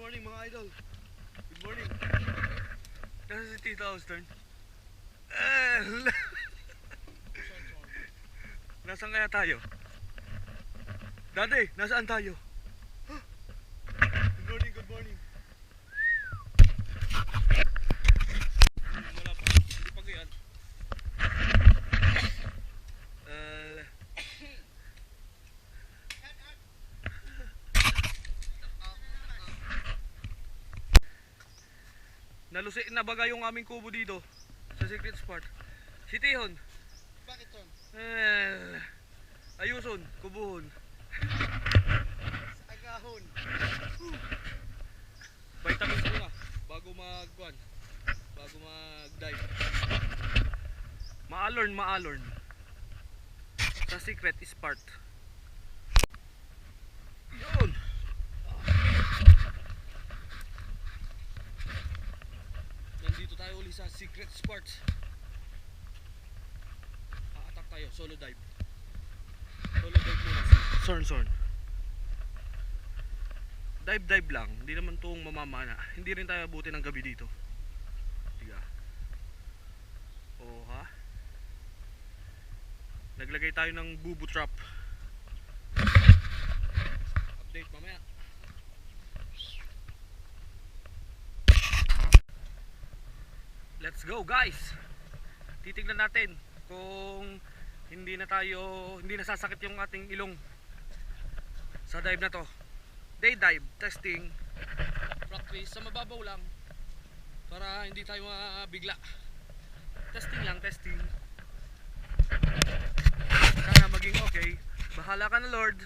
morning mga idol. Good morning. Nasa si Tita Austin. Nasaan kaya tayo? Dati, nasaan tayo? Good morning, good morning. Wala pa, hindi pa ganyan. Nalusi na baga yung aming kubo dito sa secret spot. Si Tihon. Bakit ton? Ayuson, kubuhon. Sa agahon. Vitamins muna bago bago mag-dive. Maalorn. Sa secret spot. Yun. Nandito tayo uli sa secret spot. Attack tayo, solo dive. Solo dive muna. Sorn. Dive lang, hindi naman tuong mamamana. Hindi rin tayo abutin ng gabi dito. Tiga. Oh ha. Naglagay tayo ng bubu trap. Update mamaya. Let's go guys. Titignan natin kung hindi nasasakit yung ating ilong sa dive na to. Day dive testing. Practice sa mababaw lang para hindi tayo mabigla. Testing. Sana maging okay. Bahala ka na Lord.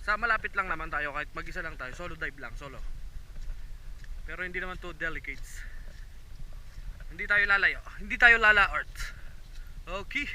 Sa malapit lang naman tayo, kahit mag-isa lang tayo. Solo dive lang, solo. Pero hindi naman to delicates. Hindi tayo lalayo. Hindi tayo lala art. Okay.